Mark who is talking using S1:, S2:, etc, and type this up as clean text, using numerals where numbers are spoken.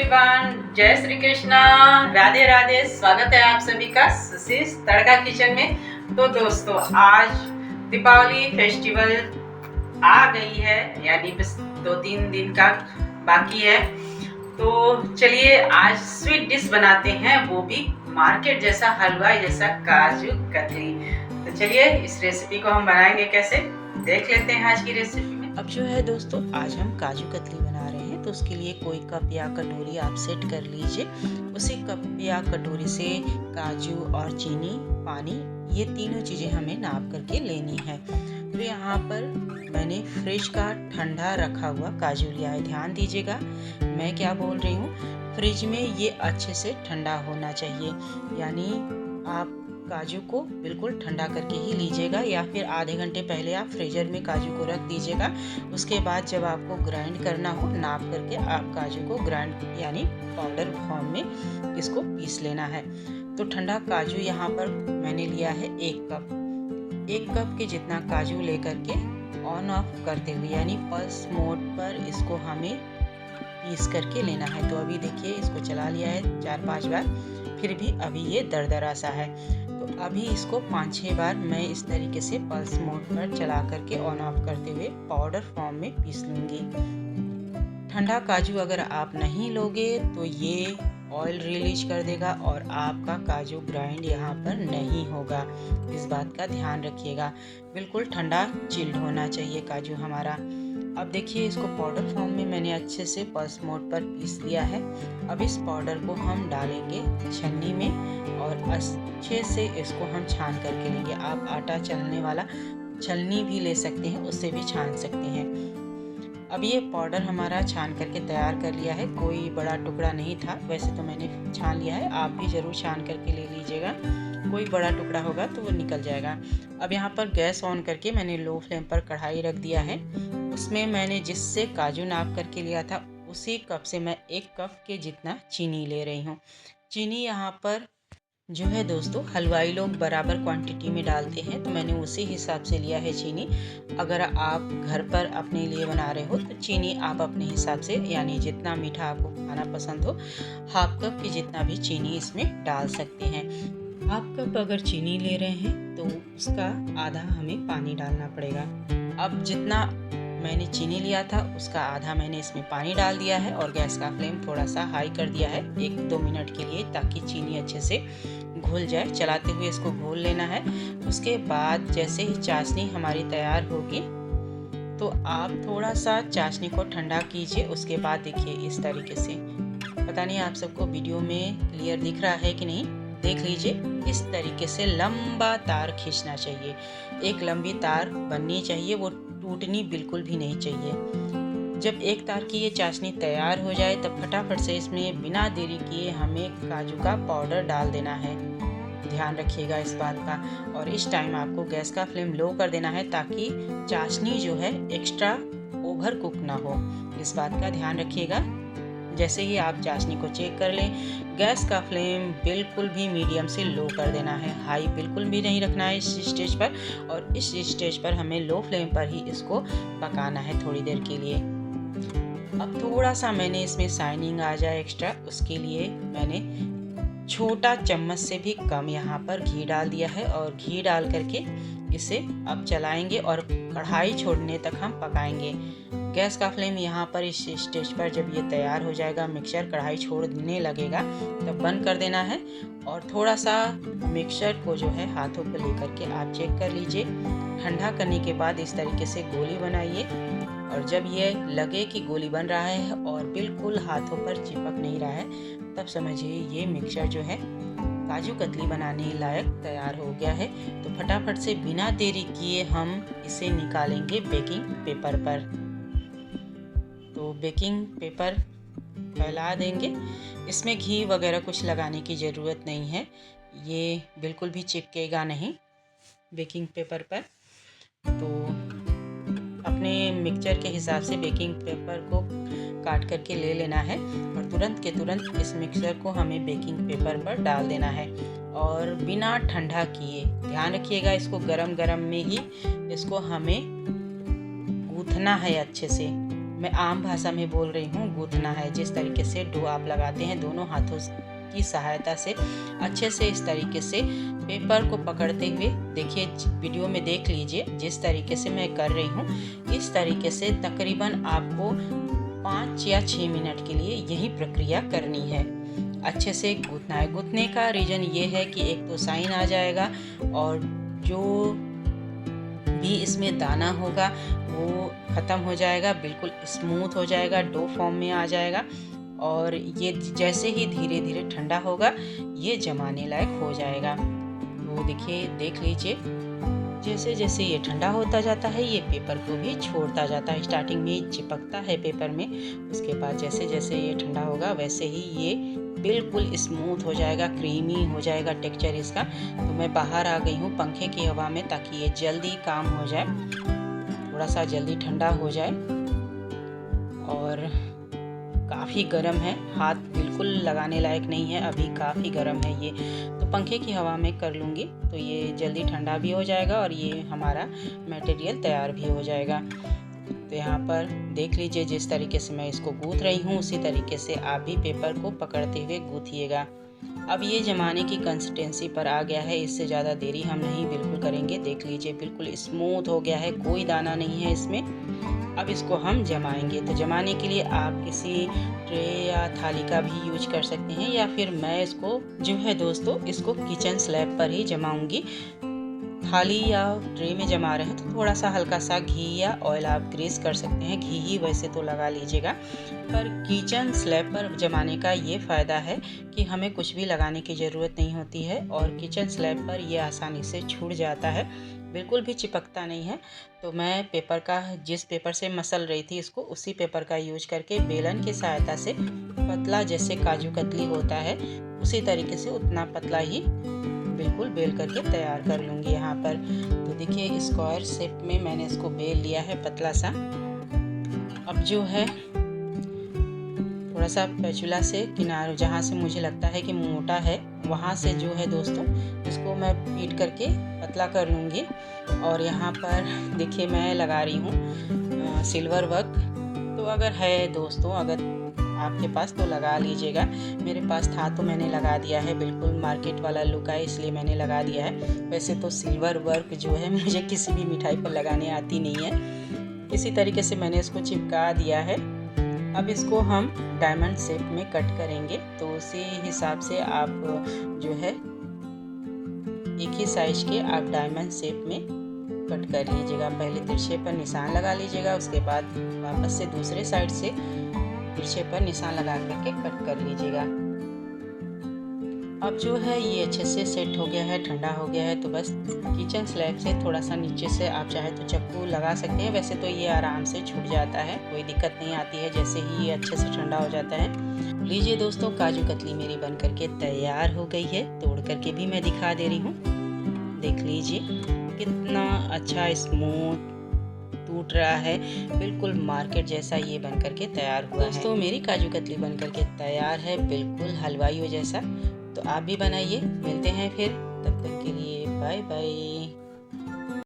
S1: Everyone, जय श्री कृष्णा, राधे राधे। स्वागत है आप सभी का सुशीष तड़का किचन में। तो दोस्तों, आज दीपावली फेस्टिवल आ गई है, यानी बस 2-3 दिन का बाकी है। तो चलिए आज स्वीट डिश बनाते हैं, वो भी मार्केट जैसा, हलवाई जैसा, काजू कतली। तो चलिए इस रेसिपी को हम बनाएंगे कैसे, देख लेते हैं आज की रेसिपी में।
S2: अब जो है दोस्तों, आज हम काजू कतली बना रहे हैं। तो उसके लिए कोई कप या कटोरी आप सेट कर लीजिए। उसी कप या कटोरी से काजू और चीनी, पानी, ये तीनों चीज़ें हमें नाप करके लेनी है। तो यहाँ पर मैंने फ्रिज का ठंडा रखा हुआ काजू लिया है। ध्यान दीजिएगा मैं क्या बोल रही हूँ, फ्रिज में ये अच्छे से ठंडा होना चाहिए, यानी आप काजू को बिल्कुल ठंडा करके ही लीजिएगा, या फिर आधे घंटे पहले आप फ्रीजर में काजू को रख दीजिएगा। उसके बाद जब आपको ग्राइंड करना हो, नाप करके आप काजू को ग्राइंड यानी पाउडर फॉर्म में इसको पीस लेना है। तो ठंडा काजू यहाँ पर मैंने लिया है 1 कप के जितना काजू लेकर के ऑन ऑफ करते हुए, यानी पल्स मोड पर इसको हमें पीस करके लेना है। तो अभी देखिए इसको चला लिया है 4-5 बार, फिर भी अभी ये दरदरा सा है। तो अभी इसको 5-6 बार मैं इस तरीके से पल्स मोड पर चला करके ऑन ऑफ करते हुए पाउडर फॉर्म में पीस लूँगी। ठंडा काजू अगर आप नहीं लोगे तो ये ऑयल रिलीज कर देगा और आपका काजू ग्राइंड यहाँ पर नहीं होगा। इस बात का ध्यान रखिएगा, बिल्कुल ठंडा चिल्ड होना चाहिए काजू हमारा। अब देखिए इसको पाउडर फॉर्म में मैंने अच्छे से पल्स मोड पर पीस लिया है। अब इस पाउडर को हम डालेंगे छन्नी में और अच्छे से इसको हम छान करके लेंगे। आप आटा छलने वाला छलनी भी ले सकते हैं, उससे भी छान सकते हैं। अब ये पाउडर हमारा छान करके तैयार कर लिया है। कोई बड़ा टुकड़ा नहीं था, वैसे तो मैंने छान लिया है, आप भी ज़रूर छान करके ले लीजिएगा। कोई बड़ा टुकड़ा होगा तो वो निकल जाएगा। अब यहाँ पर गैस ऑन करके मैंने लो फ्लेम पर कढ़ाई रख दिया है। उसमें मैंने जिससे काजू नाप करके लिया था, उसी कप से मैं 1 कप के जितना चीनी ले रही हूँ। चीनी यहाँ पर जो है दोस्तों, हलवाई लोग बराबर क्वांटिटी में डालते हैं, तो मैंने उसी हिसाब से लिया है चीनी। अगर आप घर पर अपने लिए बना रहे हो तो चीनी आप अपने हिसाब से, यानी जितना मीठा आपको खाना पसंद हो, 1/2 कप की जितना भी चीनी इसमें डाल सकते हैं। 1/2 कप अगर चीनी ले रहे हैं तो उसका आधा हमें पानी डालना पड़ेगा। अब जितना मैंने चीनी लिया था उसका आधा मैंने इसमें पानी डाल दिया है और गैस का फ्लेम थोड़ा सा हाई कर दिया है 1-2 मिनट के लिए, ताकि चीनी अच्छे से घुल जाए। चलाते हुए इसको घोल लेना है। उसके बाद जैसे ही चाशनी हमारी तैयार होगी तो आप थोड़ा सा चाशनी को ठंडा कीजिए। उसके बाद देखिए इस तरीके से, पता नहीं आप सबको वीडियो में क्लियर दिख रहा है कि नहीं, देख लीजिए इस तरीके से लंबा तार खींचना चाहिए। एक लंबी तार बननी चाहिए, वो टूटनी बिल्कुल भी नहीं चाहिए। जब एक तार की ये चाशनी तैयार हो जाए तब फटाफट से इसमें बिना देरी किए हमें काजू का पाउडर डाल देना है। ध्यान रखिएगा इस बात का। और इस टाइम आपको गैस का फ्लेम लो कर देना है, ताकि चाशनी जो है एक्स्ट्रा ओवर कुक ना हो। इस बात का ध्यान रखिएगा। जैसे ही आप चाशनी को चेक कर लें, गैस का फ्लेम बिल्कुल भी मीडियम से लो कर देना है, हाई बिल्कुल भी नहीं रखना है इस स्टेज पर। और इस स्टेज पर हमें लो फ्लेम पर ही इसको पकाना है थोड़ी देर के लिए। अब थोड़ा सा मैंने इसमें शाइनिंग आ जाए एक्स्ट्रा, उसके लिए मैंने छोटा चम्मच से भी कम यहाँ पर घी डाल दिया है। और घी डाल करके इसे अब चलाएंगे और कढ़ाई छोड़ने तक हम पकाएंगे। गैस का फ्लेम यहाँ पर इस स्टेज पर जब ये तैयार हो जाएगा, मिक्सचर कढ़ाई छोड़ने लगेगा, तब बंद कर देना है। और थोड़ा सा मिक्सचर को जो है हाथों पर लेकर के आप चेक कर लीजिए। ठंडा करने के बाद इस तरीके से गोली बनाइए, और जब ये लगे कि गोली बन रहा है और बिल्कुल हाथों पर चिपक नहीं रहा है, तब समझिए ये मिक्सचर जो है काजू कतली बनाने लायक तैयार हो गया है। तो फटाफट से बिना देरी किए हम इसे निकालेंगे बेकिंग पेपर पर। तो बेकिंग पेपर फैला देंगे। इसमें घी वगैरह कुछ लगाने की ज़रूरत नहीं है, ये बिल्कुल भी चिपकेगा नहीं बेकिंग पेपर पर। तो अपने मिक्सचर के हिसाब से बेकिंग पेपर को काट करके ले लेना है और तुरंत के तुरंत इस मिक्सचर को हमें बेकिंग पेपर पर डाल देना है, और बिना ठंडा किए। ध्यान रखिएगा इसको गरम गरम में ही इसको हमें गूँथना है अच्छे से। मैं आम भाषा में बोल रही हूँ, गूंथना है। जिस तरीके से डो आप लगाते हैं दोनों हाथों की सहायता से अच्छे से इस तरीके से पेपर को पकड़ते हुए, देखिए वीडियो में देख लीजिए जिस तरीके से मैं कर रही हूँ, इस तरीके से तकरीबन आपको 5 या 6 मिनट के लिए यही प्रक्रिया करनी है। अच्छे से गूंथना है। गूंथने का रीज़न ये है कि एक तो साइन आ जाएगा और जो भी इसमें दाना होगा वो ख़त्म हो जाएगा, बिल्कुल स्मूथ हो जाएगा, डो फॉर्म में आ जाएगा। और ये जैसे ही धीरे धीरे ठंडा होगा ये जमाने लायक हो जाएगा। तो देखिए, देख लीजिए जैसे जैसे ये ठंडा होता जाता है ये पेपर को भी छोड़ता जाता है। स्टार्टिंग में चिपकता है पेपर में, उसके बाद जैसे जैसे ये ठंडा होगा वैसे ही ये बिल्कुल स्मूथ हो जाएगा, क्रीमी हो जाएगा टेक्सचर इसका। तो मैं बाहर आ गई हूँ पंखे की हवा में ताकि ये जल्दी काम हो जाए, थोड़ा सा जल्दी ठंडा हो जाए। और काफ़ी गर्म है, हाथ बिल्कुल लगाने लायक नहीं है, अभी काफ़ी गर्म है ये। तो पंखे की हवा में कर लूँगी तो ये जल्दी ठंडा भी हो जाएगा और ये हमारा मटेरियल तैयार भी हो जाएगा। तो यहाँ पर देख लीजिए जिस तरीके से मैं इसको गूंथ रही हूँ उसी तरीके से आप भी पेपर को पकड़ते हुए गूंथिएगा। अब ये जमाने की कंसिस्टेंसी पर आ गया है, इससे ज़्यादा देरी हम नहीं बिल्कुल करेंगे। देख लीजिए बिल्कुल स्मूथ हो गया है, कोई दाना नहीं है इसमें। अब इसको हम जमाएंगे। तो जमाने के लिए आप किसी ट्रे या थाली का भी यूज कर सकते हैं, या फिर मैं इसको जो है दोस्तों इसको किचन स्लैब पर ही जमाऊंगी। थाली या ट्रे में जमा रहे हैं तो थोड़ा सा हल्का सा घी या ऑयल आप ग्रीस कर सकते हैं, घी ही वैसे तो लगा लीजिएगा। पर किचन स्लैब पर जमाने का ये फ़ायदा है कि हमें कुछ भी लगाने की ज़रूरत नहीं होती है और किचन स्लैब पर ये आसानी से छूट जाता है, बिल्कुल भी चिपकता नहीं है। तो मैं पेपर का, जिस पेपर से मसल रही थी इसको, उसी पेपर का यूज करके बेलन की सहायता से पतला, जैसे काजू कतली होता है उसी तरीके से उतना पतला ही बिल्कुल बेल करके तैयार कर लूँगी यहाँ पर। तो देखिए स्क्वायर शेप में मैंने इसको बेल लिया है पतला सा। अब जो है थोड़ा सा पैचुला से किनारे जहाँ से मुझे लगता है कि मोटा है वहाँ से जो है दोस्तों इसको मैं पीट करके पतला कर लूँगी। और यहाँ पर देखिए मैं लगा रही हूँ सिल्वर वर्क। तो अगर है दोस्तों, अगर आपके पास तो लगा लीजिएगा। मेरे पास था तो मैंने लगा दिया है, बिल्कुल मार्केट वाला लुक है इसलिए मैंने लगा दिया है। वैसे तो सिल्वर वर्क जो है मुझे किसी भी मिठाई पर लगाने आती नहीं है, इसी तरीके से मैंने इसको चिपका दिया है। अब इसको हम डायमंड शेप में कट करेंगे, तो उसी हिसाब से आप जो है एक ही साइज के आप डायमंड शेप में कट कर लीजिएगा। पहले तिरछे पर निशान लगा लीजिएगा, उसके बाद वापस से दूसरे साइड से तिरछे पर निशान लगा करके कट कर लीजिएगा। अब जो है ये अच्छे से सेट हो गया है, ठंडा हो गया है। तो बस किचन स्लैब से थोड़ा सा नीचे से आप चाहे तो चक्कू लगा सकते हैं, वैसे तो ये आराम से छूट जाता है, कोई दिक्कत नहीं आती है जैसे ही ये अच्छे से ठंडा हो जाता है। लीजिए दोस्तों, काजू कतली मेरी बन करके तैयार हो गई है। तोड़ करके भी मैं दिखा दे रही हूँ, देख लीजिए कितना अच्छा स्मूथ टूट रहा है, बिल्कुल मार्केट जैसा ये बन करके तैयार हुआ है। दोस्तों मेरी काजू कतली बन करके तैयार है, बिल्कुल हलवाइयों जैसा। तो आप भी बनाइए। मिलते हैं फिर, तब तक के लिए बाय बाय।